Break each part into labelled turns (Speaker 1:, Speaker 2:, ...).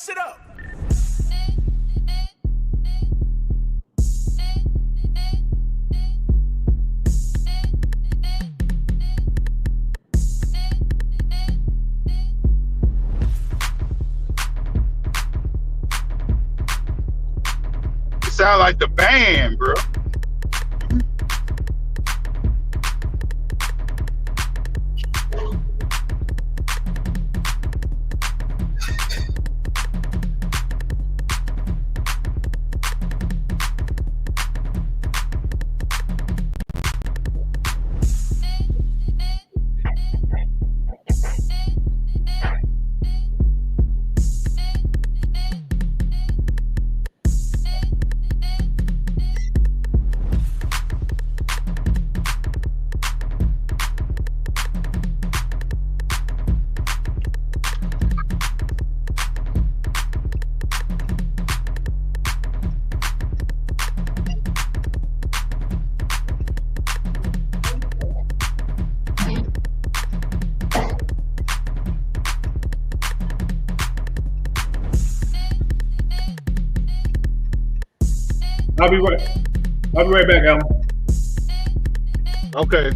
Speaker 1: shit up.
Speaker 2: You sound like the band, bro.
Speaker 3: I'll be right back, Alan.
Speaker 2: Okay.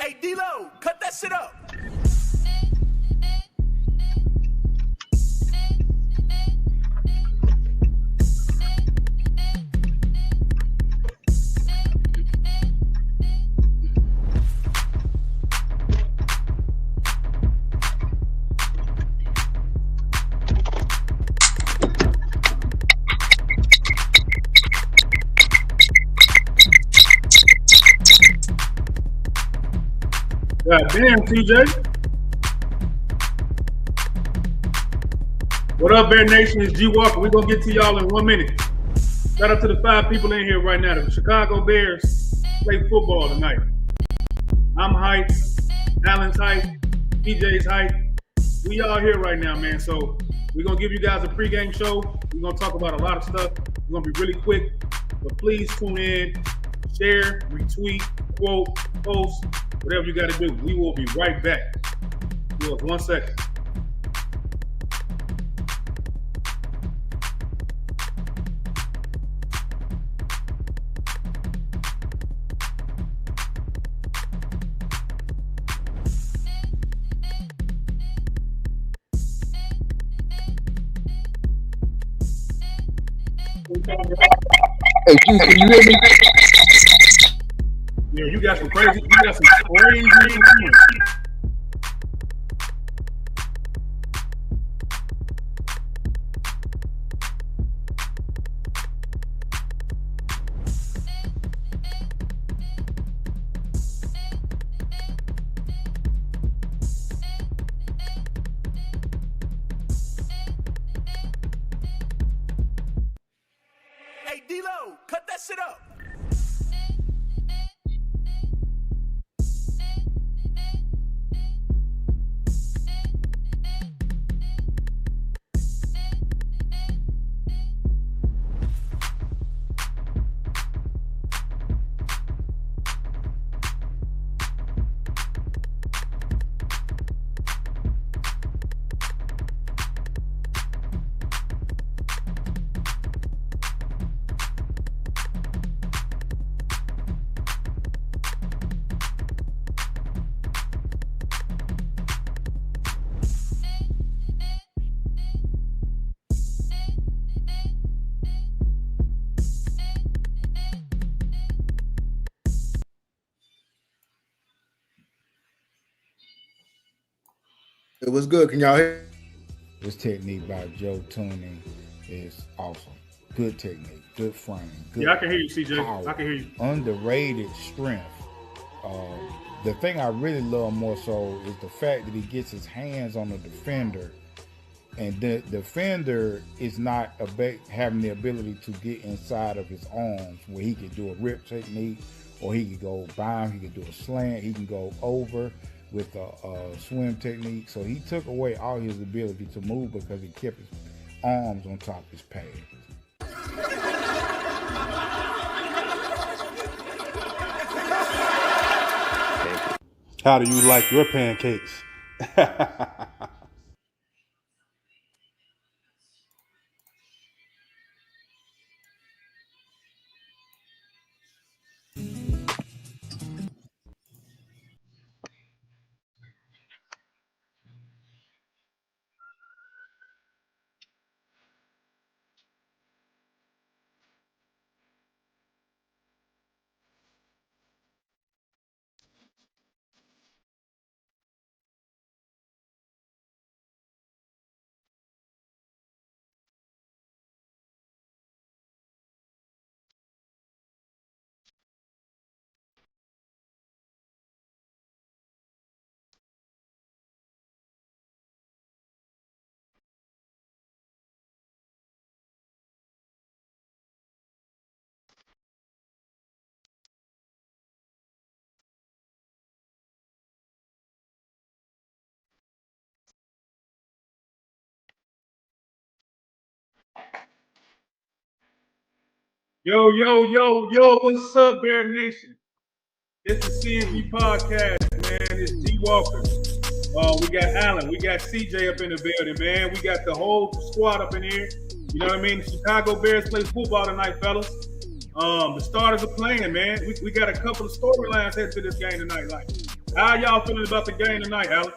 Speaker 1: Hey, D-Lo, cut that shit up.
Speaker 3: God damn, TJ. What up, Bear Nation? It's G Walker. We're going to get to y'all in 1 minute. Shout out to the 5 people in here right now. The Chicago Bears play football tonight. I'm hype. Alan's hype. TJ's hype. We all here right now, man. So we're going to give you guys a pregame show. We're going to talk about a lot of stuff. We're going to be really quick. But please tune in, share, retweet, quote, post, whatever you got to do. We will be right back. Give us 1 second.
Speaker 4: Hey, G, can you hear me?
Speaker 3: Yeah, you got some crazy things.
Speaker 1: Hey, D-Lo, cut that shit up.
Speaker 4: It was good. Can y'all hear?
Speaker 5: This technique by Joe Tuning is awesome. Good technique, good frame. Good
Speaker 3: Yeah, I can hear you, CJ.
Speaker 5: power,
Speaker 3: I can hear you.
Speaker 5: Underrated strength. The thing I really love more so is the fact that he gets his hands on the defender And the defender is not having the ability to get inside of his arms where he can do a rip technique, or he can go by him, he can do a slant, he can go over with a swim technique. So he took away all his ability to move because he kept his arms on top of his pads.
Speaker 6: How do you like your pancakes?
Speaker 3: Yo, yo, yo, yo, what's up, Bear Nation? It's the CNG podcast, man. It's G Walker. We got Allen, we got CJ up in the building, man. We got the whole squad up in here. You know what I mean? The Chicago Bears play football tonight, fellas. The starters are playing, man. We got a couple of storylines headed to this game tonight. Like, how y'all feeling about the game tonight, Allen?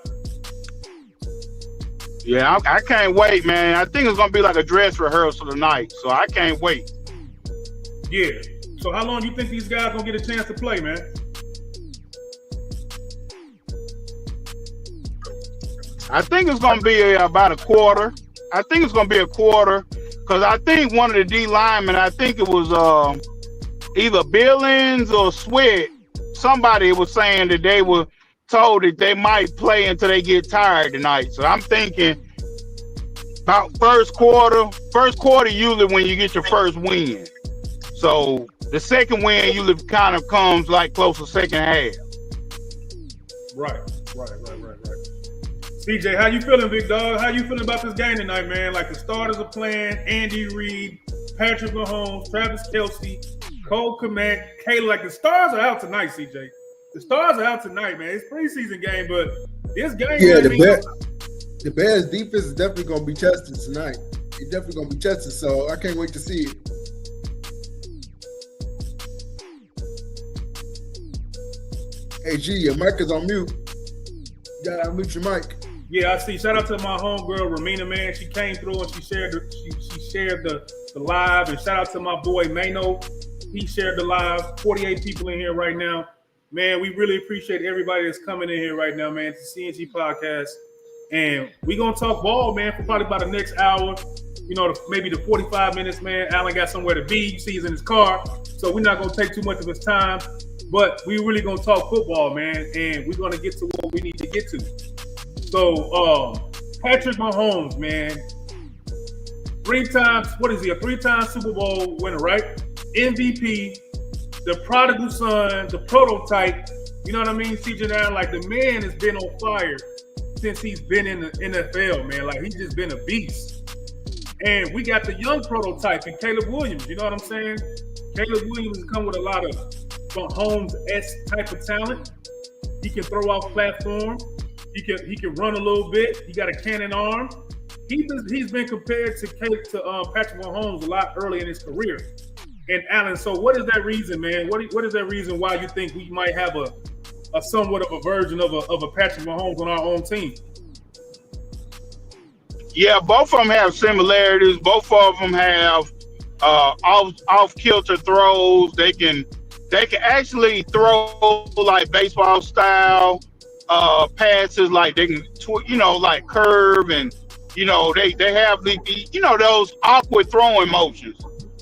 Speaker 2: Yeah, I can't wait, man. I think it's gonna be like a dress rehearsal tonight, so I can't wait.
Speaker 3: Yeah. So how long do you think these guys gonna get a chance to play, man?
Speaker 2: I think it's gonna be about a quarter. I think it's gonna be a quarter because I think one of the D linemen, I think it was either Billings or Sweat. Somebody was saying that they were told that they might play until they get tired tonight. So I'm thinking about first quarter. First quarter usually when you get your first win. So the second win usually kind of comes like close to second half.
Speaker 3: Right. CJ, how you feeling, big dog? How you feeling about this game tonight, man? Like the starters are playing: Andy Reid, Patrick Mahomes, Travis Kelce, Cole Kmet, Kayla. Like the stars are out tonight, CJ. The stars are out tonight, man. It's preseason game, but this game.
Speaker 4: Yeah, the Bears defense is definitely going to be tested tonight. It's definitely going to be tested, so I can't wait to see it. Hey, G, your mic is on mute. You got to unmute your mic.
Speaker 3: Yeah, I see. Shout out to my homegirl, Ramina, man. She came through and she shared the live. And shout out to my boy, Mano. He shared the live. 48 people in here right now. Man, we really appreciate everybody that's coming in here right now, man. It's the CNG podcast. And we're going to talk ball, man, for probably about the next hour. You know, maybe the 45 minutes, man. Allen got somewhere to be. You see he's in his car. So we're not going to take too much of his time. But we really going to talk football, man. And we're going to get to what we need to get to. So, Patrick Mahomes, man. A three-time Super Bowl winner, right? MVP, the prodigal son, the prototype. You know what I mean? CJ Allen, like the man has been on fire since he's been in the NFL, man. Like he's just been a beast. And we got the young prototype in Caleb Williams. You know what I'm saying? Caleb Williams has come with a lot of Mahomes-esque type of talent. He can throw off platform. He can run a little bit. He got a cannon arm. He's been compared to Patrick Mahomes a lot early in his career. And Allen, so what is that reason, man? What is that reason why you think we might have a somewhat of a version of a Patrick Mahomes on our own team?
Speaker 2: Yeah, both of them have similarities. Both of them have off kilter throws. They can actually throw like baseball style passes, like they can like curve, and they have the those awkward throwing motions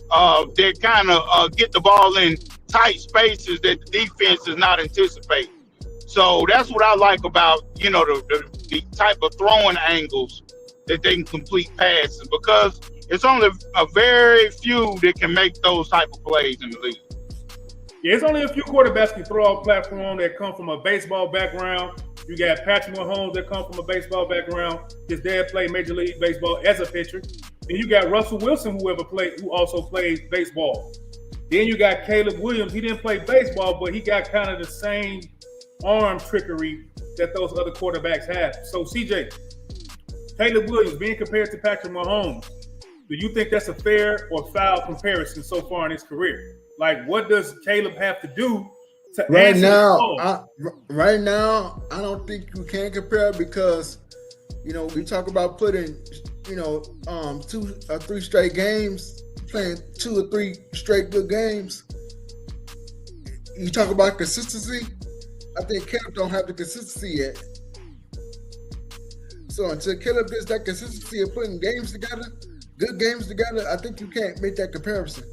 Speaker 2: that kind of get the ball in tight spaces that the defense is not anticipating. So that's what I like about the type of throwing angles that they can complete passes because it's only a very few that can make those type of plays in the league.
Speaker 3: Yeah, it's only a few quarterbacks can throw off platform that come from a baseball background. You got Patrick Mahomes that come from a baseball background. His dad played Major League Baseball as a pitcher. And you got Russell Wilson, who also played baseball. Then you got Caleb Williams. He didn't play baseball, but he got kind of the same arm trickery that those other quarterbacks have. So, CJ, Caleb Williams being compared to Patrick Mahomes, do you think that's a fair or foul comparison so far in his career? Like, what does Caleb have to do to
Speaker 4: Right
Speaker 3: answer
Speaker 4: now, I don't think you can compare because, we talk about putting, 2 or 3 straight games, playing 2 or 3 straight good games. You talk about consistency. I think Caleb don't have the consistency yet. So until Caleb gets that consistency of putting games together, good games together, I think you can't make that comparison.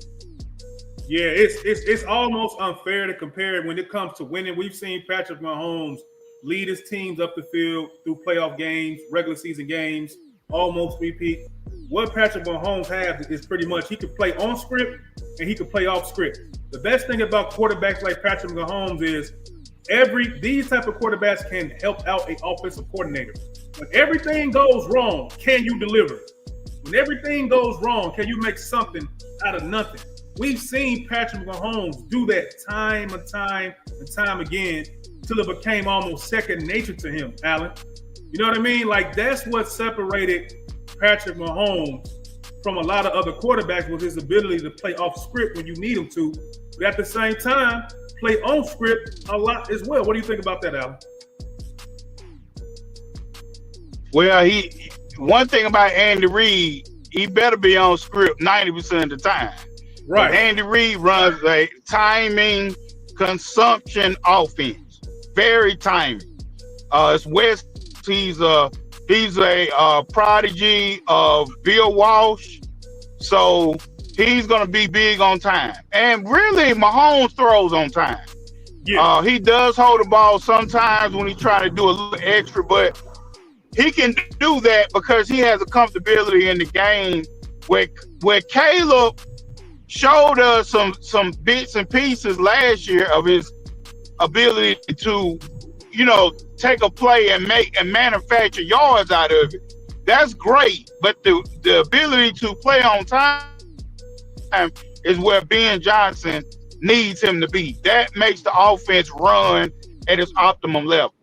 Speaker 3: Yeah, it's almost unfair to compare when it comes to winning. We've seen Patrick Mahomes lead his teams up the field through playoff games, regular season games, almost repeat. What Patrick Mahomes has is pretty much he can play on script and he can play off script. The best thing about quarterbacks like Patrick Mahomes is these type of quarterbacks can help out an offensive coordinator. When everything goes wrong, can you deliver? When everything goes wrong, can you make something out of nothing? We've seen Patrick Mahomes do that time and time again till it became almost second nature to him, Alan. You know what I mean? Like, that's what separated Patrick Mahomes from a lot of other quarterbacks was his ability to play off script when you need him to, but at the same time, play on script a lot as well. What do you think about that, Alan?
Speaker 2: Well, one thing about Andy Reid, he better be on script 90% of the time.
Speaker 3: Right.
Speaker 2: Andy Reid runs a timing consumption offense. Very timing. It's West. He's a prodigy of Bill Walsh. So he's gonna be big on time. And really, Mahomes throws on time. Yeah. He does hold the ball sometimes when he's trying to do a little extra, but he can do that because he has a comfortability in the game where Caleb showed us some bits and pieces last year of his ability to, take a play and manufacture yards out of it. That's great, but the ability to play on time is where Ben Johnson needs him to be. That makes the offense run at its optimum level.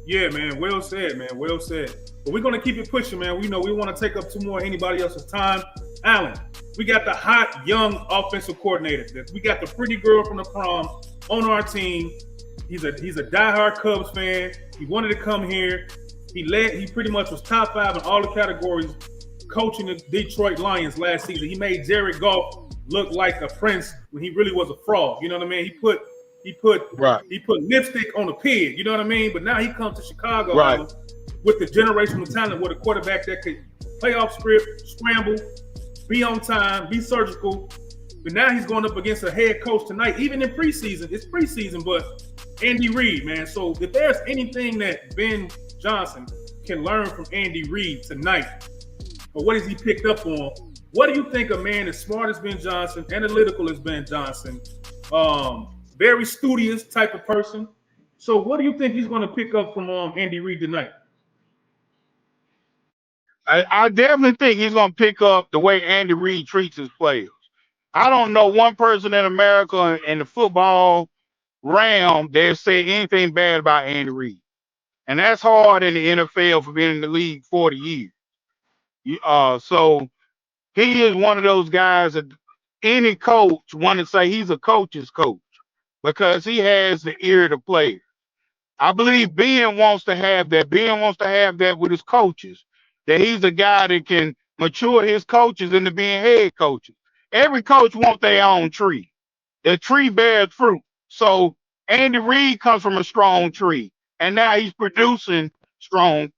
Speaker 3: Yeah, man. Well said, man. Well said. But we're going to keep it pushing, man. We want to take up 2 more anybody else's time. Alan, we got the hot, young offensive coordinator. We got the pretty girl from the prom on our team. He's a diehard Cubs fan. He wanted to come here. He pretty much was top 5 in all the categories coaching the Detroit Lions last season. He made Jared Goff look like a prince when he really was a fraud. You know what I mean? He put lipstick on a pig. You know what I mean? But now he comes to Chicago with the generational talent, with a quarterback that could play off script, scramble, be on time, be surgical. But now he's going up against a head coach tonight, even in preseason. It's preseason, but Andy Reid, man. So if there's anything that Ben Johnson can learn from Andy Reid tonight, or what has he picked up on, what do you think a man as smart as Ben Johnson, analytical as Ben Johnson, very studious type of person? So what do you think he's going to pick up from Andy Reid tonight?
Speaker 2: I definitely think he's going to pick up the way Andy Reid treats his players. I don't know one person in America in the football realm that said anything bad about Andy Reid. And that's hard in the NFL for being in the league 40 years. So he is one of those guys that any coach want to say he's a coach's coach because he has the ear to play. I believe Ben wants to have that. Ben wants to have that with his coaches, that he's a guy that can mature his coaches into being head coaches. Every coach wants their own tree. The tree bears fruit. So Andy Reid comes from a strong tree, and now he's producing strong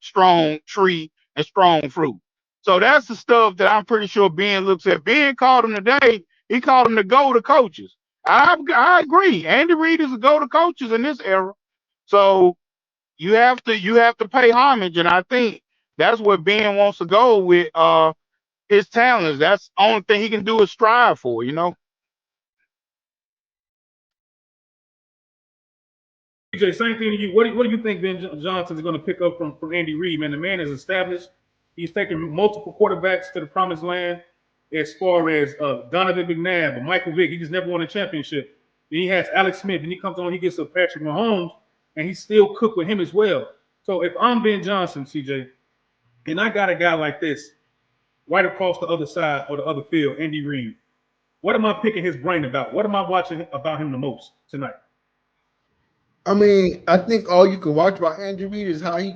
Speaker 2: tree and strong fruit. So that's the stuff that I'm pretty sure Ben looks at. Ben called him today. He called him the go-to coaches. I agree. Andy Reid is a go-to coaches in this era. So you have to pay homage, and I think That's where Ben wants to go with his talents. That's the only thing he can do is strive for, you know.
Speaker 3: DJ, same thing to you. What do you think Ben Johnson is going to pick up from Andy Reid, man? The man is established. He's taken multiple quarterbacks to the promised land as far as Donovan McNabb, but Michael Vick, he just never won a championship. Then he has Alex Smith, and he comes on, he gets a Patrick Mahomes, and he still cooked with him as well. So if I'm Ben Johnson, CJ, and I got a guy like this right across the other side or the other field, Andy Reid, what am I picking his brain about? What am I watching about him the most tonight?
Speaker 4: I mean, I think all you can watch about Andrew Reid is how he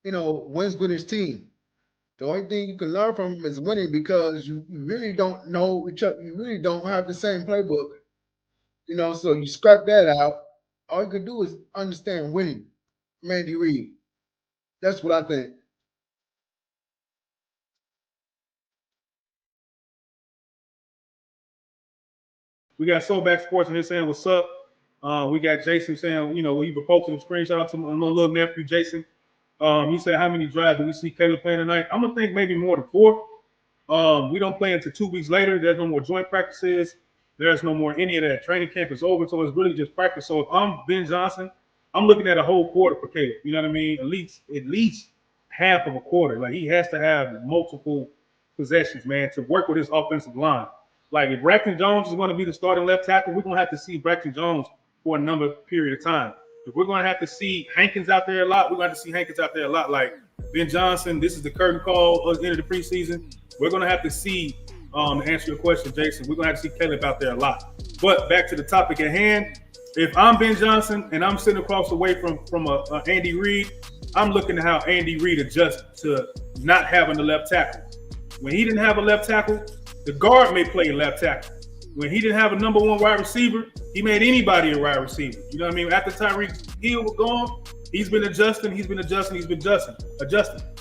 Speaker 4: wins with his team. The only thing you can learn from him is winning because you really don't know each other. You really don't have the same playbook. So you scrap that out. All you can do is understand winning. Randy Reid. That's what I think.
Speaker 3: We got Soulback Sports in here saying, what's up? We got Jason saying, he proposed to the screen. Shout out to my little nephew, Jason. He said, how many drives do we see Caleb playing tonight? I'm going to think maybe more than 4. We don't play until 2 weeks later. There's no more joint practices. There's no more any of that. Training camp is over, so it's really just practice. So if I'm Ben Johnson, I'm looking at a whole quarter for Caleb. You know what I mean? At least half of a quarter. Like, he has to have multiple possessions, man, to work with his offensive line. Like, if Braxton Jones is going to be the starting left tackle, we're going to have to see Braxton Jones for a number period of time. If we're going to have to see Hankins out there a lot, we're going to have to see Hankins out there a lot. Like Ben Johnson, this is the curtain call at the end of the preseason. We're going to have to see, to answer your question, Jason, we're going to have to see Caleb out there a lot. But back to the topic at hand, if I'm Ben Johnson and I'm sitting across the way from Andy Reid, I'm looking at how Andy Reid adjusts to not having the left tackle. When he didn't have a left tackle, the guard may play left tackle. When he didn't have a number 1 wide receiver, he made anybody a wide receiver. You know what I mean? After Tyreek Hill was gone, he's been adjusting.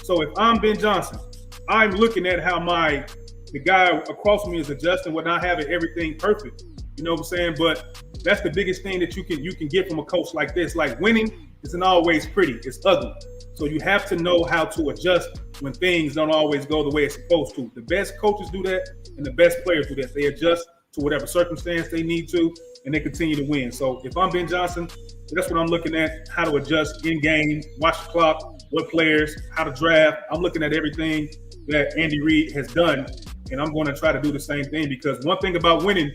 Speaker 3: So if I'm Ben Johnson, I'm looking at how the guy across from me is adjusting with not having everything perfect. You know what I'm saying? But that's the biggest thing that you can get from a coach like this. Like, winning isn't always pretty. It's ugly. So you have to know how to adjust when things don't always go the way it's supposed to. The best coaches do that, and the best players do that. They adjust to whatever circumstance they need to, and they continue to win. So if I'm Ben Johnson, that's what I'm looking at, how to adjust in game, watch the clock, what players, how to draft. I'm looking at everything that Andy Reid has done, and I'm going to try to do the same thing, because one thing about winning,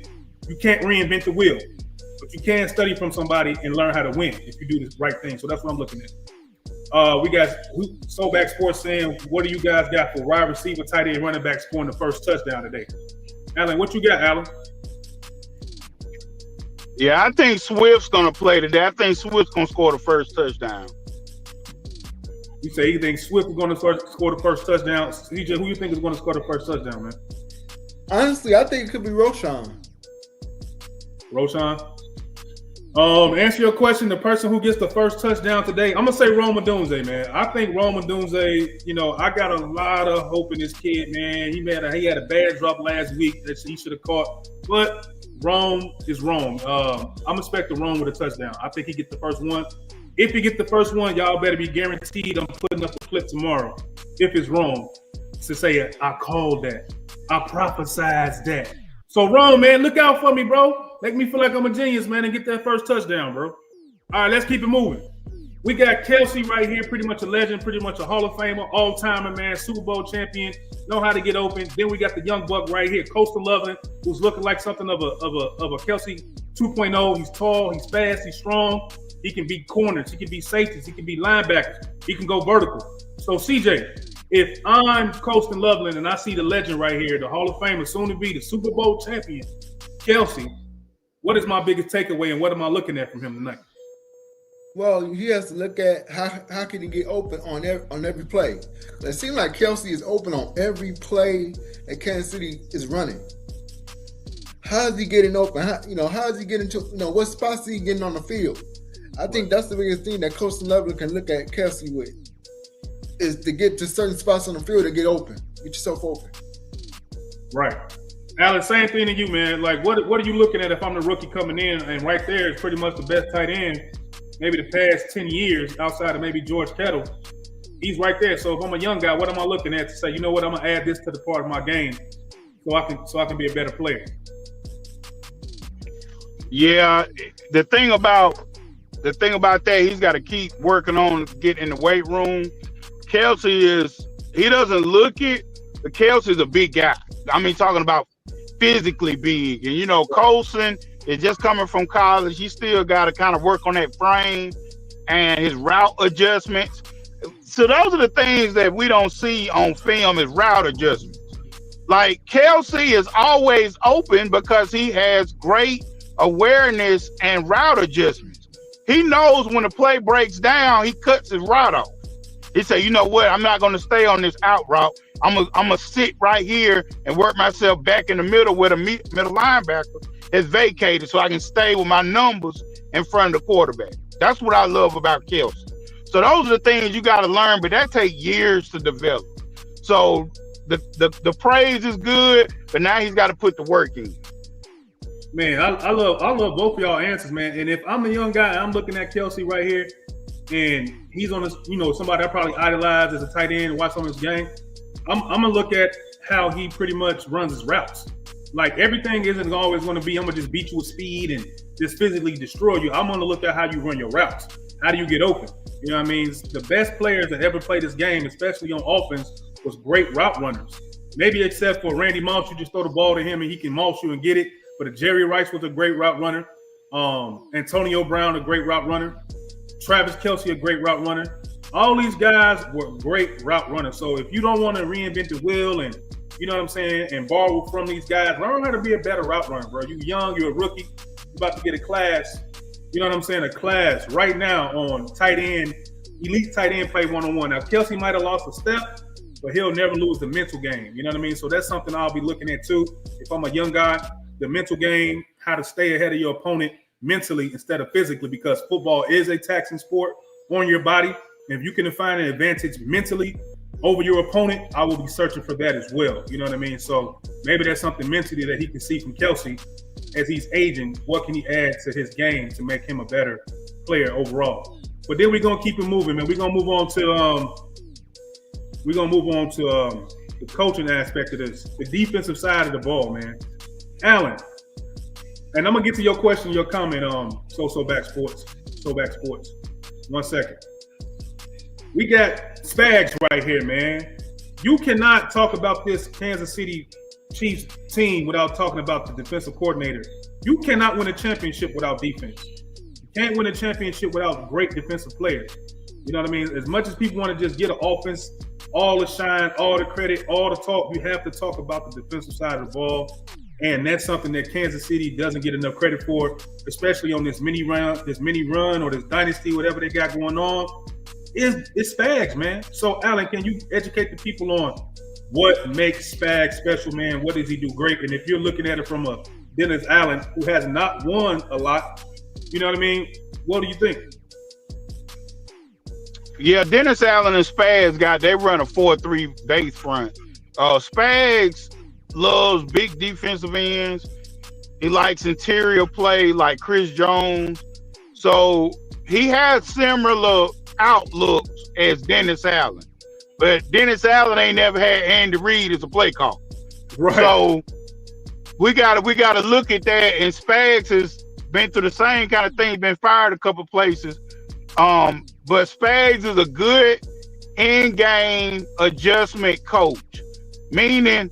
Speaker 3: you can't reinvent the wheel, but you can study from somebody and learn how to win if you do the right thing. So that's what I'm looking at. We got Soulback Sports saying, what do you guys got for wide receiver, tight end, running back scoring the first touchdown today? Alan, what you got, Alan?
Speaker 2: Yeah, I think Swift's going to play today. I think Swift's going to score the first touchdown.
Speaker 3: You say you think Swift is going to score the first touchdown. CJ, who you think is going to score the first touchdown, man?
Speaker 4: Honestly, I think it could be Roshan.
Speaker 3: Roshan? Answer your question, the person who gets the first touchdown today, I'm going to say Rome Odunze, man. I think Rome Odunze, I got a lot of hope in this kid, man. He had a bad drop last week that he should have caught, but Rome is Rome. I'm expecting Rome with a touchdown. I think he gets the first one. If he gets the first one, y'all better be guaranteed I'm putting up a clip tomorrow, if it's Rome, to say I called that. I prophesized that. So, Rome, man, look out for me, bro. Make me feel like I'm a genius, man, and get that first touchdown, bro. All right, let's keep it moving. We got Kelsey right here, pretty much a legend, pretty much a Hall of Famer, all-timer, man, Super Bowl champion, know how to get open. Then we got the young buck right here, Coastal Loveland, who's looking like something of a Kelsey 2.0. He's tall, he's fast, he's strong. He can be corners, he can be safeties, he can be linebackers, he can go vertical. So, CJ, if I'm Coastal Loveland and I see the legend right here, the Hall of Famer, soon to be the Super Bowl champion, Kelsey, what is my biggest takeaway and what am I looking at from him tonight?
Speaker 4: Well, he has to look at how can he get open on every play. It seems like Kelsey is open on every play that Kansas City is running. How is he getting open? How is he getting to, what spots is he getting on the field? I think that's the biggest thing that Coastal Loveland can look at Kelsey with, is to get to certain spots on the field and get open. Get yourself open.
Speaker 3: Right. Alan, same thing to you, man. Like, what are you looking at if I'm the rookie coming in? And right there is pretty much the best tight end, maybe the past 10 years, outside of maybe George Kittle. he's right there. So if I'm a young guy, what am I looking at to say, you know what, I'm gonna add this to the part of my game so I can be a better player.
Speaker 2: Yeah, the thing about that, he's got to keep working on getting in the weight room. Kelsey he doesn't look it, but Kelsey's a big guy. I mean, talking about physically big. And, you know, Colson is just coming from college. He still got to kind of work on that frame and his route adjustments. So those are the things that we don't see on film is route adjustments. Like, Kelsey is always open because he has great awareness and route adjustments. He knows when the play breaks down, he cuts his route off. He said, you know what, I'm not going to stay on this out route. I'm going to sit right here and work myself back in the middle where the middle linebacker is vacated so I can stay with my numbers in front of the quarterback. That's what I love about Kelsey. So those are the things you got to learn, but that takes years to develop. So the praise is good, but now he's got to put the work in.
Speaker 3: Man, I love both of y'all answers, man. And if I'm a young guy, I'm looking at Kelsey right here, and he's on this, you know, somebody I probably idolize as a tight end and watch on his game. I'm gonna look at how he pretty much runs his routes. Like, everything isn't always going to be I'm gonna just beat you with speed and just physically destroy you. I'm gonna look at how you run your routes. How do you get open? You know what I mean? The best players that ever played this game, especially on offense, was great route runners. Maybe except for Randy Moss, you just throw the ball to him and he can moss you and get it. But Jerry Rice was a great route runner. Antonio Brown, a great route runner. Travis Kelce, a great route runner. All these guys were great route runners. So if you don't want to reinvent the wheel and, you know what I'm saying, and borrow from these guys, learn how to be a better route runner, bro. You're young, you're a rookie, you're about to get a class, you know what I'm saying, a class right now on tight end, elite tight end play one-on-one. Now, Kelce might have lost a step, but he'll never lose the mental game. You know what I mean? So that's something I'll be looking at too. If I'm a young guy, the mental game, how to stay ahead of your opponent mentally instead of physically, because football is a taxing sport on your body. And if you can find an advantage mentally over your opponent, I will be searching for that as well. You know what I mean? So maybe that's something mentally that he can see from Kelce as he's aging. What can he add to his game to make him a better player overall? But then we're gonna keep it moving, man. We're gonna move on to the coaching aspect of this, the defensive side of the ball, man. Alan, and I'm gonna get to your question, your comment on SoBack Sports. 1 second. We got Spags right here, man. You cannot talk about this Kansas City Chiefs team without talking about the defensive coordinator. You cannot win a championship without defense. You can't win a championship without great defensive players. You know what I mean? As much as people want to just get an offense, all the shine, all the credit, all the talk, you have to talk about the defensive side of the ball. And that's something that Kansas City doesn't get enough credit for, especially on this mini run or this dynasty, whatever they got going on. It's Spags, man. So, Alan, can you educate the people on what makes Spags special, man? What does he do great? And if you're looking at it from a Dennis Allen, who has not won a lot, you know what I mean? What do you think?
Speaker 2: Yeah, Dennis Allen and Spags they run a 4-3 base front. Spags loves big defensive ends. He likes interior play like Chris Jones. So he has similar outlooks as Dennis Allen. But Dennis Allen ain't never had Andy Reid as a play call.
Speaker 3: Right.
Speaker 2: So we gotta look at that. And Spags has been through the same kind of thing, been fired a couple places. But Spags is a good in-game adjustment coach. Meaning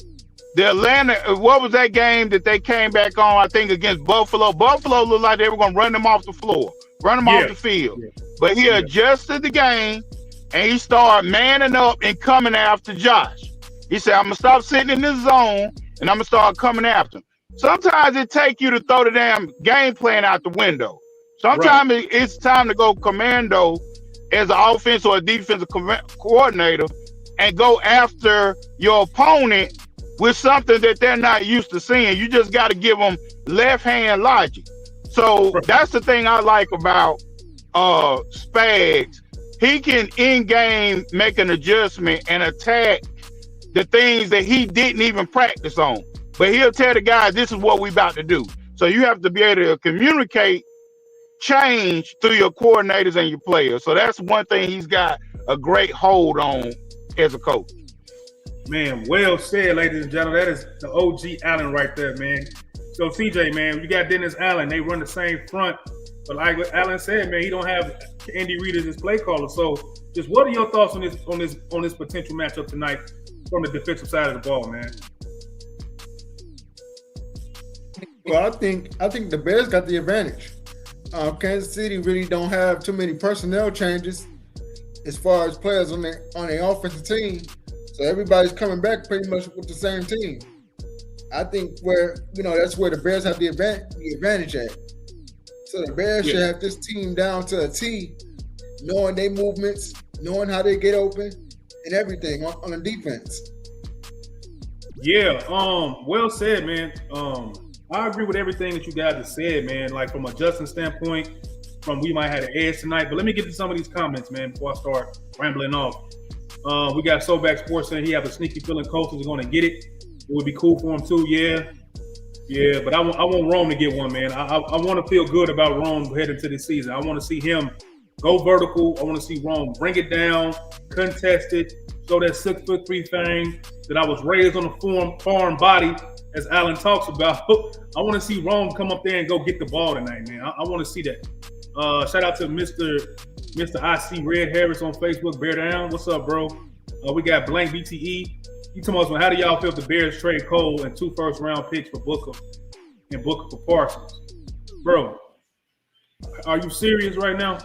Speaker 2: the Atlanta, what was that game that they came back on, I think, against Buffalo? Buffalo looked like they were going to run them off the floor, run them off the field. Yeah. But he adjusted the game, and he started manning up and coming after Josh. He said, I'm going to stop sitting in this zone, and I'm going to start coming after him. Sometimes it takes you to throw the damn game plan out the window. Sometimes it's time to go commando as an offense or a defensive coordinator and go after your opponent with something that they're not used to seeing. You just got to give them left-hand logic. So that's the thing I like about Spags. He can in-game make an adjustment and attack the things that he didn't even practice on. But he'll tell the guys, this is what we about to do. So you have to be able to communicate change through your coordinators and your players. So that's one thing he's got a great hold on as a coach.
Speaker 3: Man, well said, ladies and gentlemen. That is the OG Allen right there, man. So, CJ, man, you got Dennis Allen. They run the same front. But like what Allen said, man, he don't have Andy Reid as his play caller. So, just what are your thoughts on this potential matchup tonight from the defensive side of the ball, man?
Speaker 4: Well, I think the Bears got the advantage. Kansas City really don't have too many personnel changes as far as players on their offensive team. So everybody's coming back pretty much with the same team. I think that's where the Bears have the advantage at. So the Bears should have this team down to a T, knowing their movements, knowing how they get open, and everything on the defense.
Speaker 3: Yeah, well said, man. I agree with everything that you guys have said, man. Like from a Justin standpoint, we might have an edge tonight. But let me get to some of these comments, man, before I start rambling off. We got Soback Sports saying he have a sneaky feeling coaches are going to get it. It would be cool for him too. Yeah. But I want Rome to get one, man. I want to feel good about Rome heading into this season. I want to see him go vertical. I want to see Rome bring it down, contest it, show that 6'3" thing that I was raised on a foreign body, as Allen talks about. I want to see Rome come up there and go get the ball tonight, man. I want to see that. Shout out to Mr. IC Red Harris on Facebook. Bear down. What's up, bro? We got Blank BTE. You talking about how do y'all feel if the Bears trade Cole and 2 first-round picks for Booker and Booker for Parsons? Bro, are you serious right now?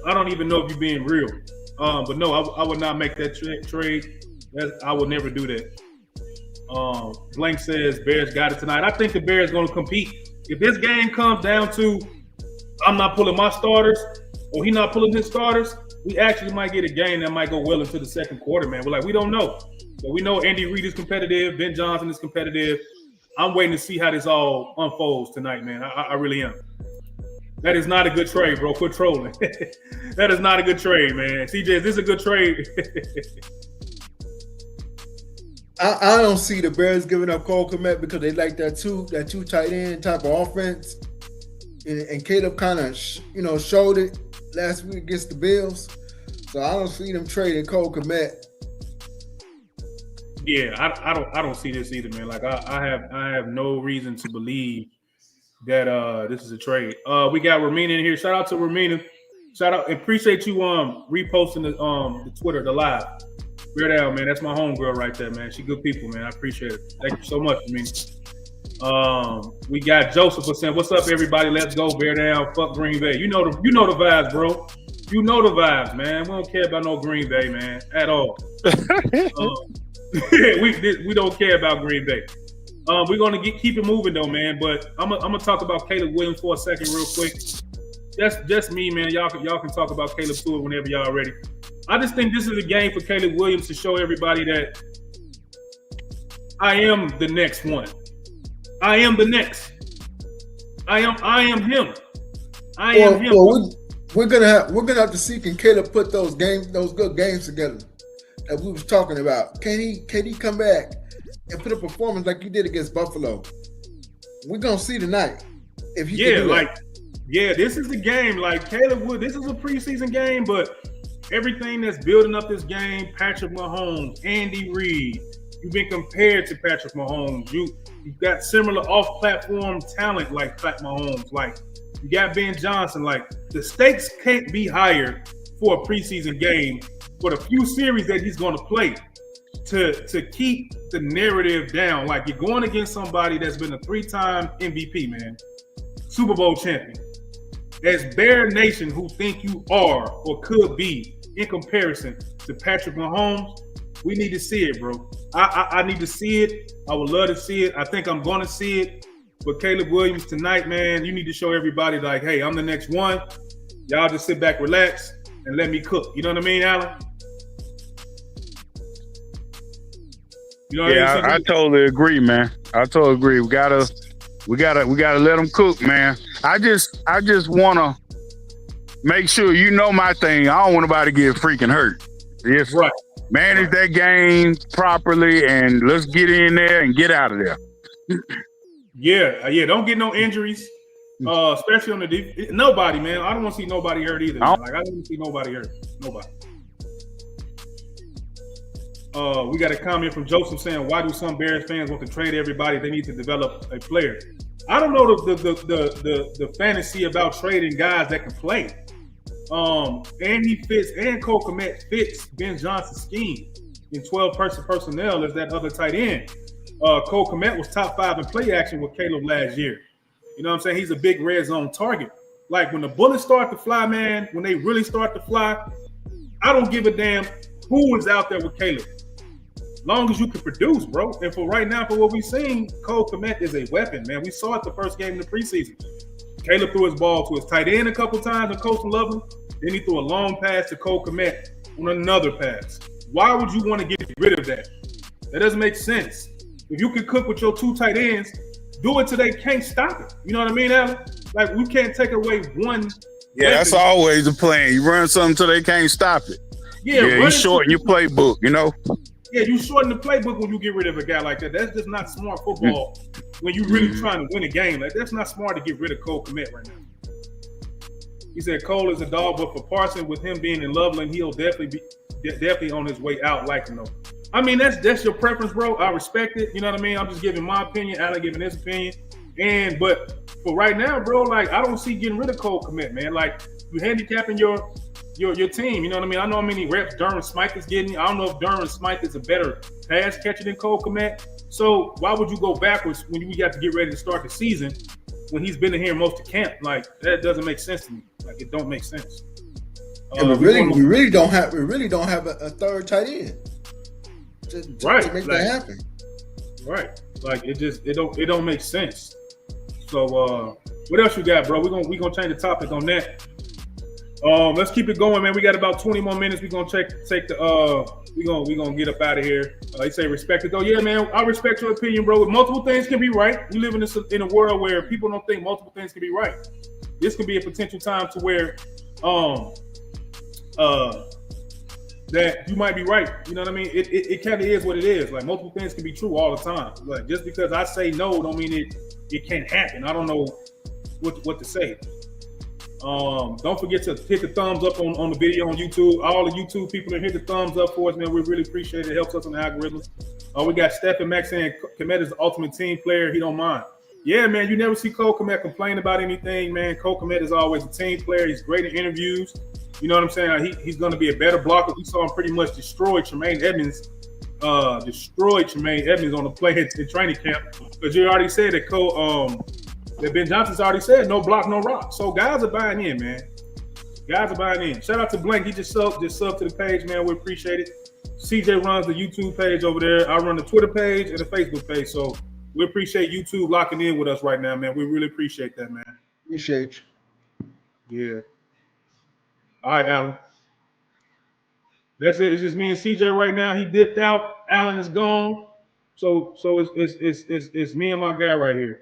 Speaker 3: I don't even know if you're being real. But no, I would not make that trade. I would never do that. Blank says Bears got it tonight. I think the Bears going to compete. If this game comes down to I'm not pulling my starters or he not pulling his starters, we actually might get a game that might go well into the second quarter, man. We don't know. But we know Andy Reid is competitive. Ben Johnson is competitive. I'm waiting to see how this all unfolds tonight, man. I really am. That is not a good trade, bro. Quit trolling. That is not a good trade, man. CJ, is this a good trade?
Speaker 4: I don't see the Bears giving up Cole Kmet because they like that two tight end type of offense. And Caleb kind of showed it last week against the Bills. So I don't see them trading Cole Kmet.
Speaker 3: Yeah, I don't see this either, man. Like I have no reason to believe that this is a trade. We got Ramina in here. Shout out to Ramina. Shout out, appreciate you reposting the Twitter, the live. Bear down, man. That's my homegirl right there, man. She good people, man. I appreciate it. Thank you so much, Ramina. We got Joseph saying, "What's up, everybody? Let's go, bear down. Fuck Green Bay. You know the vibes, bro. You know the vibes, man. We don't care about no Green Bay, man, at all. We don't care about Green Bay. We're gonna keep it moving though, man. But I'm gonna talk about Caleb Williams for a second, real quick. That's just me, man. Y'all can talk about Caleb Stewart whenever y'all ready. I just think this is a game for Caleb Williams to show everybody that I am the next one. I am the next. I am him. I am him.
Speaker 4: Well, we're gonna have to see can Caleb put those good games together that we was talking about. Can he come back and put a performance like he did against Buffalo? We're gonna see tonight if he can do that.
Speaker 3: This is the game. Like Caleb Wood, this is a preseason game, but everything that's building up this game, Patrick Mahomes, Andy Reid, you've been compared to Patrick Mahomes. You've got similar off-platform talent like Pat Mahomes. Like you got Ben Johnson. Like the stakes can't be higher for a preseason game for the few series that he's going to play to keep the narrative down. Like you're going against somebody that's been a 3-time MVP, man, Super Bowl champion. As Bear Nation who think you are or could be in comparison to Patrick Mahomes, we need to see it, bro. I need to see it. I would love to see it. I think I'm going to see it. But Caleb Williams tonight, man, you need to show everybody like, hey, I'm the next one. Y'all just sit back, relax, and let me cook. You know what I mean, Alan? You know what I mean?
Speaker 2: I totally agree, man. I totally agree. We gotta let them cook, man. I just wanna make sure you know my thing. I don't want nobody to get freaking hurt. Yes,
Speaker 3: right.
Speaker 2: Manage that game properly, and let's get in there and get out of there.
Speaker 3: Yeah. Don't get no injuries. Especially on the deep. Nobody, man. I don't want to see nobody hurt either. Man. Like I don't want to see nobody hurt. Nobody. We got a comment from Joseph saying, "Why do some Bears fans want to trade everybody? They need to develop a player." I don't know the fantasy about trading guys that can play. And he fits, and Cole Kmet fits Ben Johnson's scheme in 12-person personnel as that other tight end. Cole Kmet was top 5 in play action with Caleb last year. You know what I'm saying? He's a big red zone target. Like when the bullets start to fly, man, when they really start to fly, I don't give a damn who is out there with Caleb. Long as you can produce, bro. And for right now, for what we've seen, Cole Kmet is a weapon, man. We saw it the first game in the preseason. Caleb threw his ball to his tight end a couple times and Coach loved him. Then he threw a long pass to Cole Kmet on another pass. Why would you want to get rid of that? That doesn't make sense. If you can cook with your 2 tight ends, do it till they can't stop it. You know what I mean, Alan? Like, we can't take away one.
Speaker 2: Yeah, that's always the plan. You run something till they can't stop it. Yeah, you shorten your playbook, you know?
Speaker 3: Yeah, you shorten the playbook when you get rid of a guy like that. That's just not smart football when you're really trying to win a game. Like, that's not smart to get rid of Cole Kmet right now. He said Cole is a dog, but for Parson, with him being in Loveland, he'll definitely be on his way out like him, though. I mean, that's your preference, bro. I respect it. You know what I mean? I'm just giving my opinion. Alan giving his opinion. But for right now, bro, like I don't see getting rid of Cole Kmet, man. Like you handicapping your team. You know what I mean? I know how many reps Durham Smythe is getting. I don't know if Durham Smythe is a better pass catcher than Cole Kmet. So why would you go backwards when you got to get ready to start the season when he's been in here most of camp? Like that doesn't make sense to me. Like it don't make sense.
Speaker 4: Yeah, we really don't have a third tight end. To make that happen.
Speaker 3: Right. Like it don't make sense. So what else you got, bro? We gonna change the topic on that. Let's keep it going, man. We got about 20 more minutes. We gonna take the we gonna get up out of here. They say respect it though. Yeah, man. I respect your opinion, bro. Multiple things can be right. We live in a world where people don't think multiple things can be right. This could be a potential time to where that you might be right. You know what I mean? It kind of is what it is. Like multiple things can be true all the time. Like just because I say no don't mean it can't happen. I don't know what to say. Don't forget to hit the thumbs up on the video on YouTube. All the YouTube people that hit the thumbs up for us, man. We really appreciate it. It helps us on the algorithms. We got Stephen Mack saying Kmet is the ultimate team player. He don't mind. Yeah, man. You never see Cole Kmet complain about anything, man. Cole Kmet is always a team player. He's great in interviews. You know what I'm saying? He's going to be a better blocker. We saw him pretty much destroy Tremaine Edmonds on the play in training camp. Because you already said that that Ben Johnson's already said no block, no rock. So guys are buying in, man. Guys are buying in. Shout out to Blank. He just subbed to the page, man. We appreciate it. CJ runs the YouTube page over there. I run the Twitter page and the Facebook page. So we appreciate YouTube locking in with us right now, man. We really appreciate that, man.
Speaker 4: Appreciate
Speaker 3: you. Yeah. All right, Alan. That's it. It's just me and CJ right now. He dipped out. Alan is gone. So it's me and my guy right here.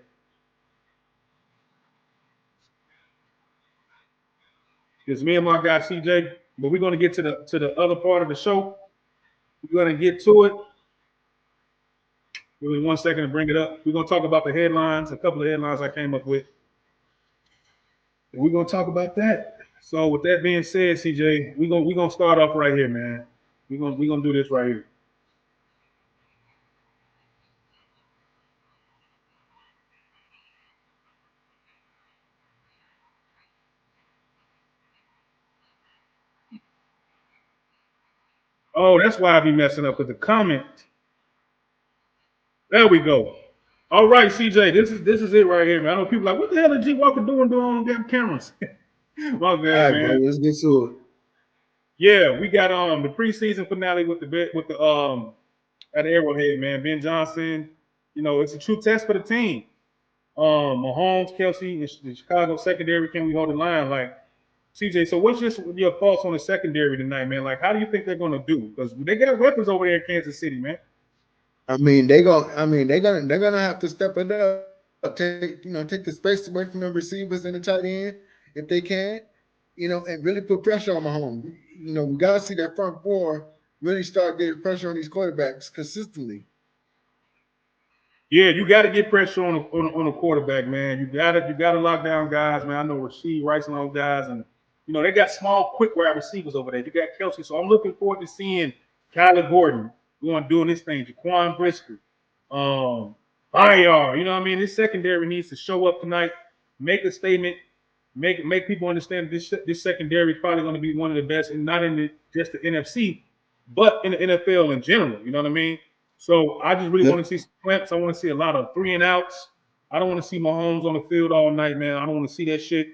Speaker 3: It's me and my guy CJ. But we're gonna get to the other part of the show. We're gonna get to it. Give me 1 second to bring it up. We're gonna talk about the headlines, a couple of headlines I came up with. And we're gonna talk about that. So with that being said, CJ, we're gonna start off right here, man. We're gonna do this right here. Oh, that's why I be messing up with the comment. There we go. All right, CJ, this is it right here, man. I know people are like, what the hell is G Walker doing on damn cameras? My bad,
Speaker 4: it.
Speaker 3: man.
Speaker 4: Bro, let's get to it.
Speaker 3: Yeah, we got the preseason finale with the at Arrowhead, man. Ben Johnson, you know, it's a true test for the team. Mahomes, Kelsey, the Chicago secondary, can we hold the line? Like, CJ, so what's your thoughts on the secondary tonight, man? Like, how do you think they're gonna do? Because they got weapons over there in Kansas City, man.
Speaker 4: They're gonna have to step it up. Take the space away from the receivers and the tight end if they can, and really put pressure on Mahomes. We gotta see that front four really start getting pressure on these quarterbacks consistently.
Speaker 3: Yeah, you got to get pressure on the quarterback, man. You got to lock down guys, man. I know Rasheed Rice and those guys, and they got small, quick wide receivers over there. You got Kelsey, so I'm looking forward to seeing Kyler Gordon doing this thing. Jaquan Brisker, Bayard. You know what I mean? This secondary needs to show up tonight, make a statement, make people understand this secondary is probably going to be one of the best, and not in just the NFC, but in the NFL in general. You know what I mean? So I just really want to see some clamps. I want to see a lot of 3-and-outs. I don't want to see Mahomes on the field all night, man. I don't want to see that shit.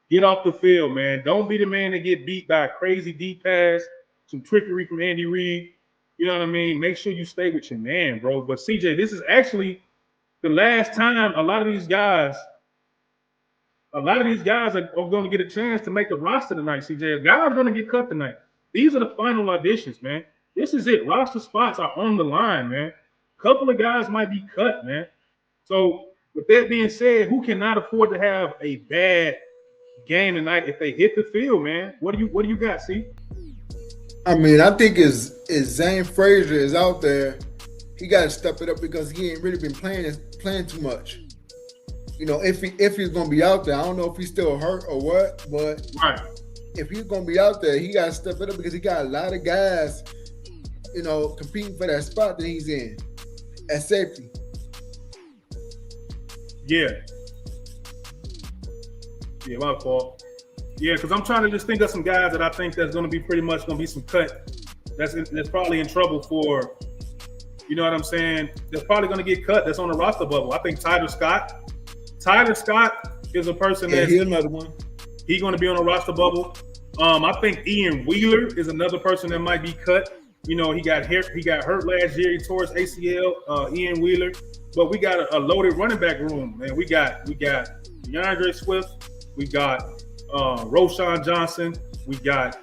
Speaker 3: Get off the field, man. Don't be the man to get beat by a crazy deep pass, some trickery from Andy Reid. You know what I mean? Make sure you stay with your man, bro. But CJ, this is actually the last time a lot of these guys are going to get a chance to make the roster tonight, CJ. Guys are going to get cut tonight. These are the final auditions, man. This is it. Roster spots are on the line, man. A couple of guys might be cut, man. So with that being said, who cannot afford to have a bad game tonight if they hit the field, man? What do you got, C?
Speaker 4: I mean, I think if Zane Frazier is out there, he got to step it up because he ain't really been playing too much. If he's gonna be out there, I don't know if he's still hurt or what, but
Speaker 3: right.
Speaker 4: If he's gonna be out there, he got to step it up because he got a lot of guys, competing for that spot that he's in at safety.
Speaker 3: Yeah, my fault. Yeah, because I'm trying to just think of some guys that I think that's going to be pretty much going to be some cut. That's probably in trouble for, you know what I'm saying? That's probably going to get cut. That's on the roster bubble. I think Tyler Scott is a person that's
Speaker 4: another one.
Speaker 3: He's going to be on the roster bubble. I think Ian Wheeler is another person that might be cut. He got hurt last year. He tore his ACL. Ian Wheeler, but we got a loaded running back room, man. We got DeAndre Swift. We got Roshan Johnson. We got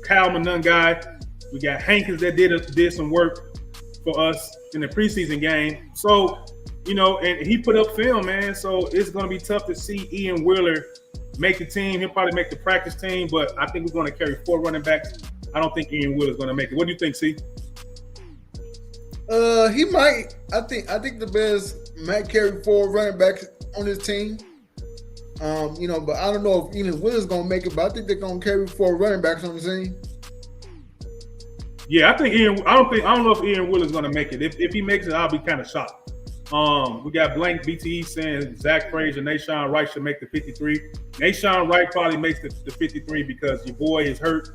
Speaker 3: Kyle Monungai. We got Hankins that did some work for us in the preseason game. So, and he put up film, man. So it's going to be tough to see Ian Wheeler make the team. He'll probably make the practice team, but I think we're going to carry 4 running backs. I don't think Ian Wheeler's going to make it. What do you think, C?
Speaker 4: He might. I think the Bears might carry 4 running backs on his team. But I don't know if Ian Wheeler's going to make it, but I think they're going to carry 4 running backs on the team.
Speaker 3: Yeah, I don't know if Ian Wheeler's going to make it. If he makes it, I'll be kind of shocked. We got Blank BTE saying Zach Frazier, Nashawn Wright should make the 53. Nashawn Wright probably makes the 53 because your boy is hurt.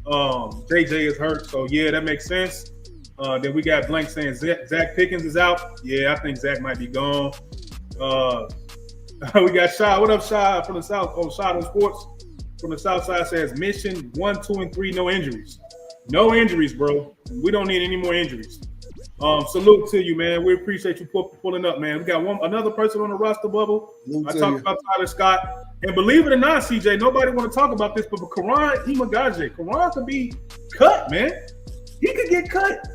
Speaker 3: JJ is hurt. So, yeah, that makes sense. Then we got Blank saying Zach Pickens is out. Yeah, I think Zach might be gone. We got Shy. What up, Shy from the South? Oh, Shy on Sports from the South Side says mission 1, 2, and 3, no injuries. No injuries, bro. We don't need any more injuries. Salute to you, man. We appreciate you pulling up, man. We got another person on the roster bubble. I talked about Tyler Scott. And believe it or not, CJ, nobody want to talk about this, but Karan Imagaje. Karan could be cut, man. He could get cut.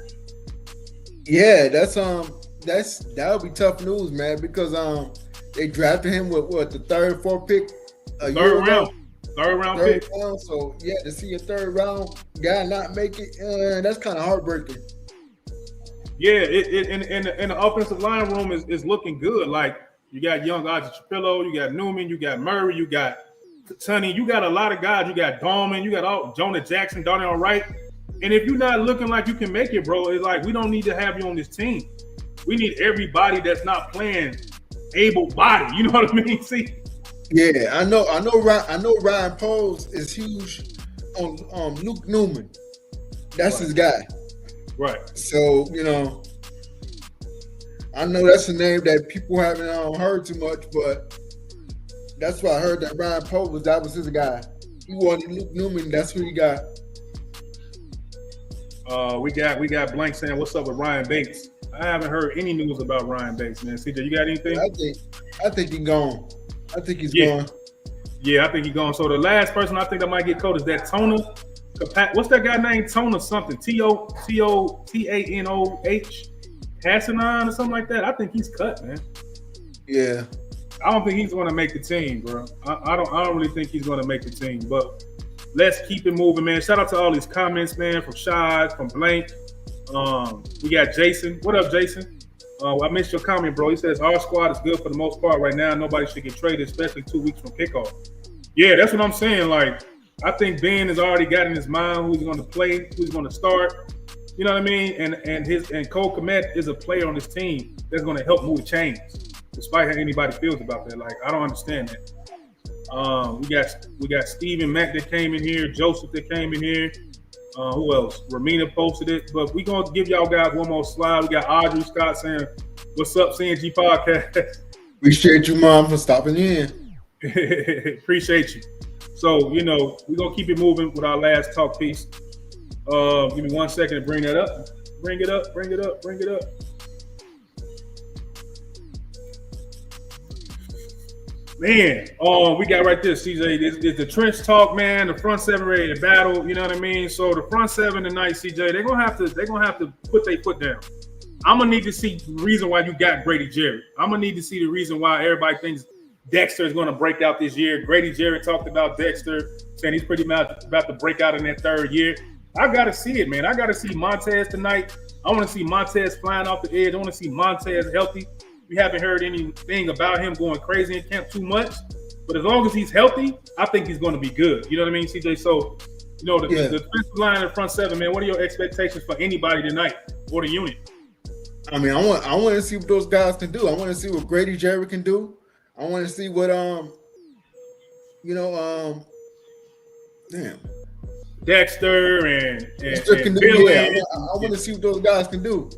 Speaker 4: Yeah, that would be tough news, man, because they drafted him with the 3rd, 4th pick.
Speaker 3: Third round pick.
Speaker 4: So yeah, to see a 3rd round guy not make it, that's kind of heartbreaking.
Speaker 3: Yeah, and the offensive line room is looking good. Like you got young Audrey Trapillo, you got Newman, you got Murray, you got Tunney, you got a lot of guys. You got Dahlman, you got Jonah Jackson, Darnell Wright. And if you're not looking like you can make it, bro, it's like we don't need to have you on this team. We need everybody that's not playing able-bodied. You know what I mean? See.
Speaker 4: Yeah, I know. Ryan Poles is huge on Luke Newman. That's his guy.
Speaker 3: Right.
Speaker 4: So, I know that's a name that people haven't heard too much, but that's why I heard that Ryan Poles, that was his guy. He wanted Luke Newman. That's who he got.
Speaker 3: We got Blank saying, "What's up with Ryan Bates?" I haven't heard any news about Ryan Bates, man. CJ, you got anything?
Speaker 4: I think he's gone. I think he's gone.
Speaker 3: Yeah, I think he's gone. So the last person I think that might get cut is that Tona. What's that guy named Tona something? Tanoh Hassanon or something like that. I think he's cut, man.
Speaker 4: Yeah.
Speaker 3: I don't think he's going to make the team, bro. I don't really think he's going to make the team. But let's keep it moving, man. Shout out to all these comments, man, from Shad, from Blank. We got Jason. What up, Jason? I missed your comment, bro. He says our squad is good for the most part right now. Nobody should get traded, especially 2 weeks from kickoff. Yeah, that's what I'm saying. Like, I think Ben has already got in his mind who he's going to play, who's going to start. You know what I mean? And Cole Kmet is a player on this team that's going to help move chains, despite how anybody feels about that. Like, I don't understand that. We got Steven Mack that came in here, Joseph that came in here. Who else? Ramina posted it. But we're going to give y'all guys one more slide. We got Audrey Scott saying, "What's up, CNG Podcast?"
Speaker 4: Appreciate you, Mom, for stopping in.
Speaker 3: Appreciate you. So, we're going to keep it moving with our last talk piece. Give me 1 second to bring that up. Bring it up. Man, we got right there, CJ. This the trench talk, man. The front seven ready to battle. You know what I mean? So the front seven tonight, CJ, they're gonna have to put their foot down. I'm gonna need to see the reason why you got Grady Jarrett. I'm gonna need to see the reason why everybody thinks Dexter is gonna break out this year. Grady Jarrett talked about Dexter, saying he's pretty much about to break out in that third year. I gotta see it, man. I gotta see Montez tonight. I want to see Montez flying off the edge. I want to see Montez healthy. We haven't heard anything about him going crazy in camp too much, but as long as he's healthy, I think he's going to be good. You know what I mean, CJ? So, the defensive line and front seven, man. What are your expectations for anybody tonight or the unit?
Speaker 4: I mean, I want to see what those guys can do. I want to see what Grady Jarrett can do. I want to see what
Speaker 3: Dexter and
Speaker 4: can do. Yeah, I want to see what those guys can do.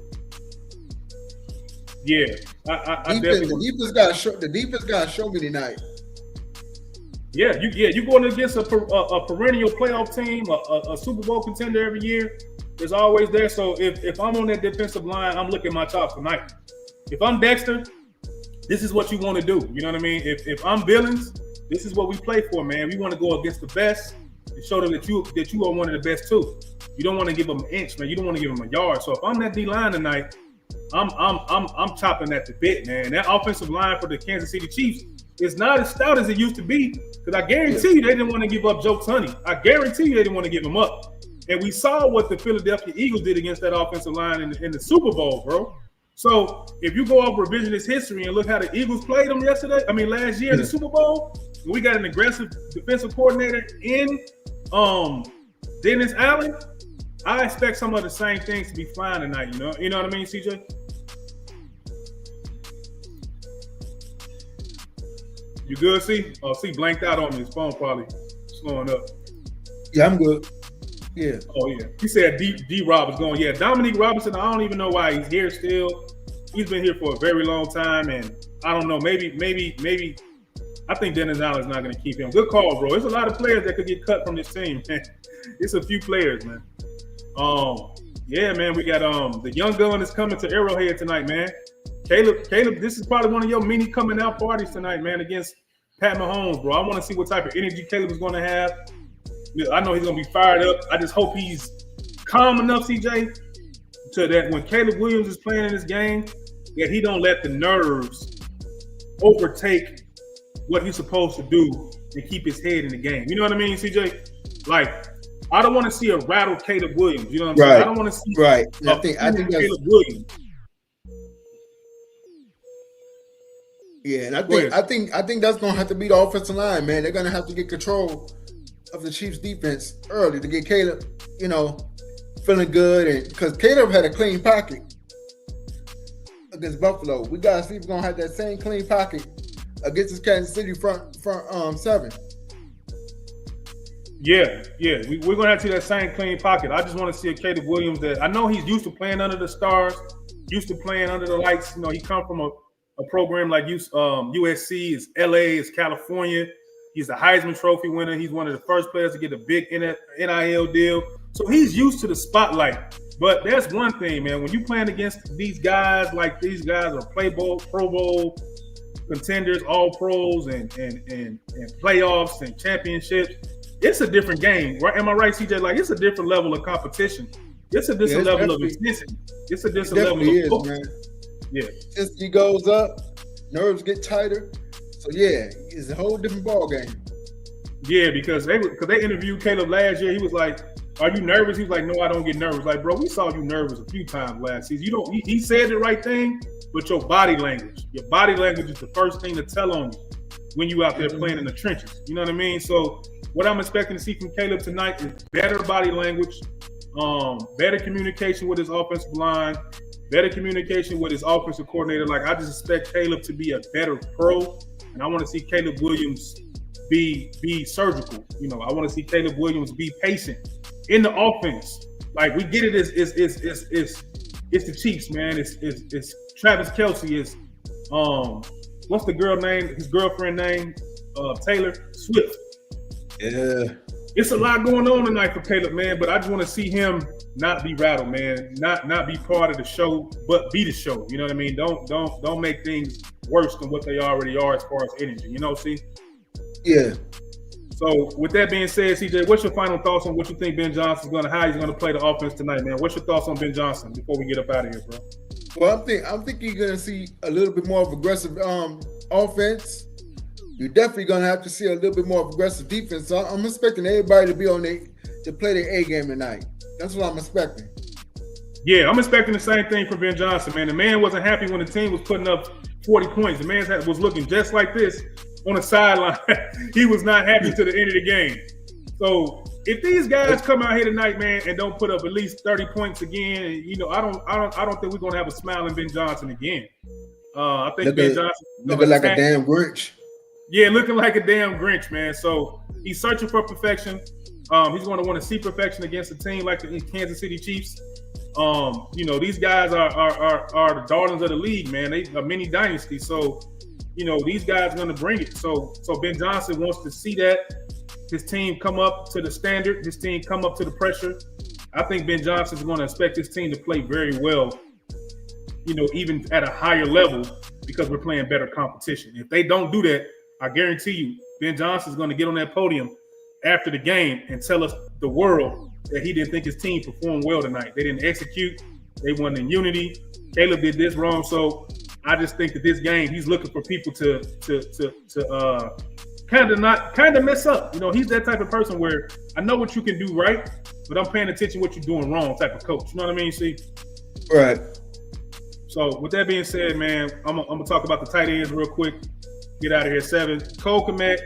Speaker 3: Yeah,
Speaker 4: the defense got show me tonight.
Speaker 3: Yeah, you going against a perennial playoff team, a Super Bowl contender every year. It's always there. So if I'm on that defensive line, I'm looking my chops tonight. If I'm Dexter, this is what you want to do. You know what I mean? If I'm Billings, this is what we play for, man. We want to go against the best and show them that you are one of the best too. You don't want to give them an inch, man. You don't want to give them a yard. So if I'm that D line tonight, I'm chopping at the bit, man. That offensive line for the Kansas City Chiefs is not as stout as it used to be, because I guarantee you they didn't want to give up Joe Tunney. I guarantee you they didn't want to give him up. And we saw what the Philadelphia Eagles did against that offensive line in the Super Bowl, bro. So if you go over revisionist history and look how the Eagles played them last year in the Super Bowl, we got an aggressive defensive coordinator in Dennis Allen. I expect some of the same things to be flying tonight, You know what I mean, CJ? You good, C? Oh, C blanked out on me. His phone probably slowing up.
Speaker 4: Yeah, I'm good. Yeah.
Speaker 3: Oh, yeah. He said D-Rob is going. Yeah, Dominique Robinson, I don't even know why he's here still. He's been here for a very long time, and I don't know. Maybe I think Dennis Allen's not going to keep him. Good call, bro. There's a lot of players that could get cut from this team, man. It's a few players, man. Yeah, man, we got the young gun is coming to Arrowhead tonight, man. Caleb, this is probably one of your mini coming out parties tonight, man, against Pat Mahomes, bro. I want to see what type of energy Caleb is going to have. I know he's going to be fired up. I just hope he's calm enough, CJ, so that when Caleb Williams is playing in this game, that he don't let the nerves overtake what he's supposed to do and keep his head in the game. You know what I mean, CJ? Like, I don't want to see a rattled Caleb Williams. You know what I'm saying? I don't want to see
Speaker 4: I think
Speaker 3: Caleb Williams.
Speaker 4: Yeah, and I think that's gonna have to be the offensive line, man. They're gonna have to get control of the Chiefs' defense early to get Caleb, feeling good, and because Caleb had a clean pocket against Buffalo. We gotta see if we're gonna have that same clean pocket against this Kansas City front seven.
Speaker 3: Yeah. We're going to have to see that same clean pocket. I just want to see a Caleb Williams that I know he's used to playing under the stars, used to playing under the lights. He come from a program like USC, is LA, is California. He's a Heisman Trophy winner. He's one of the first players to get a big NIL deal. So he's used to the spotlight. But that's one thing, man. When you playing against these guys, like these guys are Pro Bowl contenders, all pros, and playoffs and championships, it's a different game, right? Am I right, CJ? Like, it's a different level of competition. It's a different level of intensity. It's a different level of focus. Man. Yeah.
Speaker 4: Intensity goes up, nerves get tighter. So yeah, it's a whole different ball game.
Speaker 3: Yeah, because they interviewed Caleb last year. He was like, "Are you nervous?" He was like, "No, I don't get nervous." Like, bro, we saw you nervous a few times last season. He said the right thing, but your body language. Your body language is the first thing to tell on you when you out there playing in the trenches. You know what I mean? So what I'm expecting to see from Caleb tonight is better body language, better communication with his offensive line, better communication with his offensive coordinator. Like, I just expect Caleb to be a better pro, and I want to see Caleb Williams be surgical. You know, I want to see Caleb Williams be patient in the offense. Like, we get it. It's the Chiefs, man. It's Travis Kelce. It's what's the girl name? His girlfriend name? Taylor Swift.
Speaker 4: Yeah.
Speaker 3: It's a lot going on tonight for Caleb, man. But I just want to see him not be rattled, man. Not be part of the show, but be the show. You know what I mean? Don't make things worse than what they already are as far as energy. You know, see?
Speaker 4: Yeah.
Speaker 3: So with that being said, CJ, what's your final thoughts on what you think Ben Johnson's how he's gonna play the offense tonight, man? What's your thoughts on Ben Johnson before we get up out of here, bro?
Speaker 4: Well, I'm thinking you're gonna see a little bit more of aggressive offense. You're definitely gonna have to see a little bit more of aggressive defense. So I'm expecting everybody to be to play their A game tonight. That's what I'm expecting.
Speaker 3: Yeah, I'm expecting the same thing from Ben Johnson, man. The man wasn't happy when the team was putting up 40 points. The man was looking just like this on the sideline. He was not happy to the end of the game. So if these guys come out here tonight, man, and don't put up at least 30 points again, you know, I don't think we're gonna have a smiling Ben Johnson again. I think Ben Johnson
Speaker 4: looking like a damn Grinch.
Speaker 3: Yeah, looking like a damn Grinch, man. So he's searching for perfection. He's going to want to see perfection against a team like the Kansas City Chiefs. You know, these guys are the darlings of the league, man. They are mini dynasty. So, you know, these guys are going to bring it. So Ben Johnson wants to see that his team come up to the standard, his team come up to the pressure. I think Ben Johnson is going to expect his team to play very well, you know, even at a higher level, because we're playing better competition. If they don't do that, I guarantee you, Ben Johnson is going to get on that podium after the game and tell us, the world, that he didn't think his team performed well tonight. They didn't execute. They won in unity. Caleb did this wrong. So I just think that this game, he's looking for people to kind of mess up. You know, he's that type of person where I know what you can do right, but I'm paying attention what you're doing wrong type of coach. You know what I mean? See?
Speaker 4: Right.
Speaker 3: So with that being said, man, I'm gonna talk about the tight ends real quick. Get out of here. 7. Cole Kmet,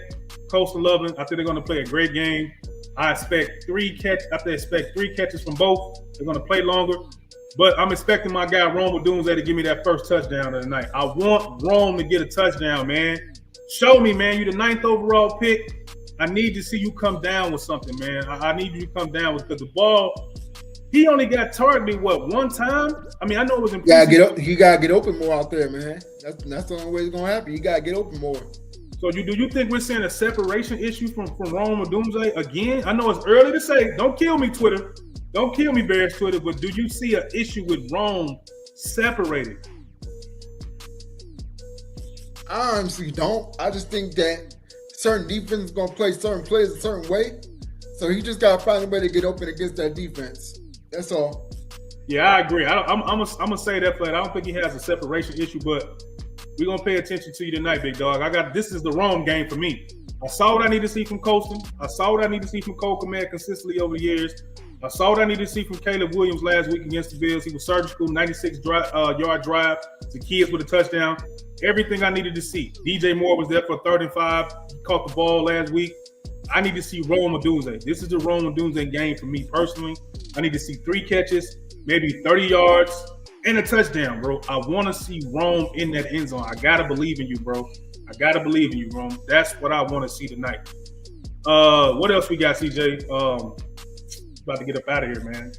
Speaker 3: Coastal Loveland. I think they're going to play a great game. I expect 3 catches from both. They're going to play longer. But I'm expecting my guy Rome Odunze to give me that first touchdown of the night. I want Rome to get a touchdown, man. Show me, man. You're the 9th overall pick. I need to see you come down with something, man. I need you to come down with, because the ball, he only got targeted, one time? I mean, I know it was important.
Speaker 4: You gotta get open more out there, man. That's the only way it's gonna happen. You gotta get open more.
Speaker 3: So do you think we're seeing a separation issue from Rome Odunze again? I know it's early to say. Don't kill me, Twitter. Don't kill me, Bears Twitter. But do you see an issue with Rome separated?
Speaker 4: I honestly don't. I just think that certain defense is gonna play certain plays a certain way. So he just gotta find a way to get open against that defense. That's all.
Speaker 3: Yeah, I agree. I'm gonna say that flat. I don't think he has a separation issue, but we're gonna pay attention to you tonight, big dog. This is the wrong game for me. I saw what I need to see from Colston. I saw what I need to see from Cole Kmet consistently over the years. I saw what I need to see from Caleb Williams last week against the Bills. He was surgical, 96-yard drive. The kids with a touchdown. Everything I needed to see. DJ Moore was there for 3rd and 5. He caught the ball last week. I need to see Rome Odunze. This is the Rome Odunze game for me personally. I need to see 3 catches, maybe 30 yards, and a touchdown, bro. I want to see Rome in that end zone. I got to believe in you, bro. I got to believe in you, Rome. That's what I want to see tonight. What else we got, CJ? About to get up out of here, man.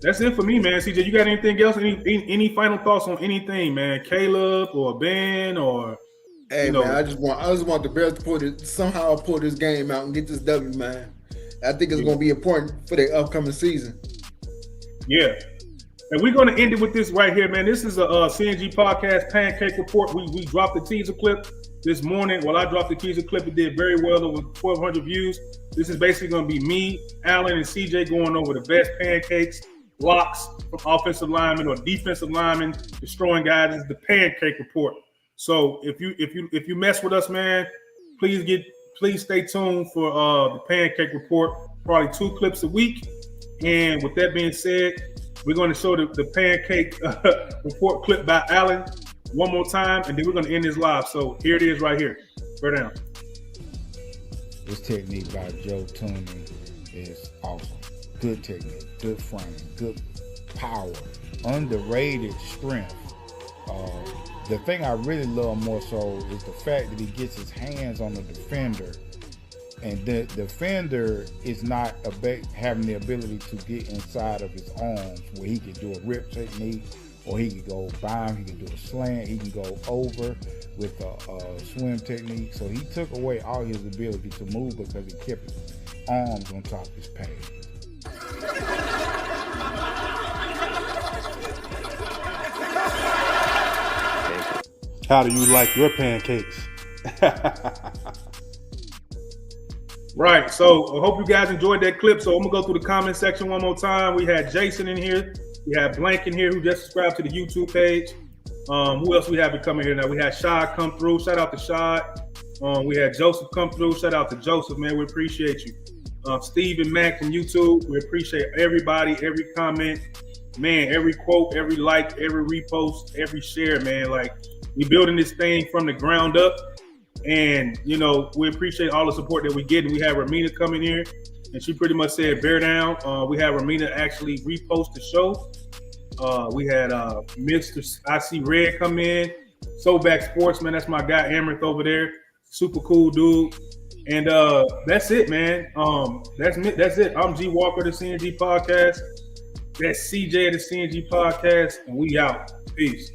Speaker 3: That's it for me, man. CJ, you got anything else? Any final thoughts on anything, man? Caleb or Ben or...
Speaker 4: Hey, man, I just want the Bears to somehow pull this game out and get this W, man. I think it's going to be important for the upcoming season.
Speaker 3: Yeah. And we're going to end it with this right here, man. This is a CNG podcast pancake report. We dropped the teaser clip this morning. Well, I dropped the teaser clip. It did very well, over 1,200 views. This is basically going to be me, Alan, and CJ going over the best pancakes, blocks from offensive linemen or defensive linemen, destroying guys. This is the pancake report. So if you mess with us, man, please stay tuned for the pancake report. Probably 2 clips a week. And with that being said, We're going to show the pancake report clip by Allen one more time, and then we're going to end this live. So here it is right here. Bear down.
Speaker 5: This technique by Joe Tooney is awesome. Good technique, good framing, good power, underrated strength. The thing I really love more so is the fact that he gets his hands on the defender, and the defender is not having the ability to get inside of his arms where he can do a rip technique, or he can go by him, he can do a slant, he can go over with a swim technique. So he took away all his ability to move because he kept his arms on top of his pad.
Speaker 6: How do you like your pancakes?
Speaker 3: Right. So I hope you guys enjoyed that clip. So I'm gonna go through the comment section one more time. We had Jason in here. We had Blank in here who just subscribed to the YouTube page. Who else we have coming here now? We had Shad come through. Shout out to Shad. We had Joseph come through. Shout out to Joseph, man. We appreciate you. Steve and Mac from YouTube. We appreciate everybody, every comment, man, every quote, every like, every repost, every share, man. Like, we building this thing from the ground up, and you know, we appreciate all the support that we get. And we have Ramina coming here, and she pretty much said bear down. We had Ramina actually repost the show. We had Mr. I See Red come in. Soback Sportsman, that's my guy Amrith over there. Super cool dude. And that's it, man. That's it. I'm G Walker, the CNG Podcast. That's CJ, the CNG Podcast, and we out. Peace.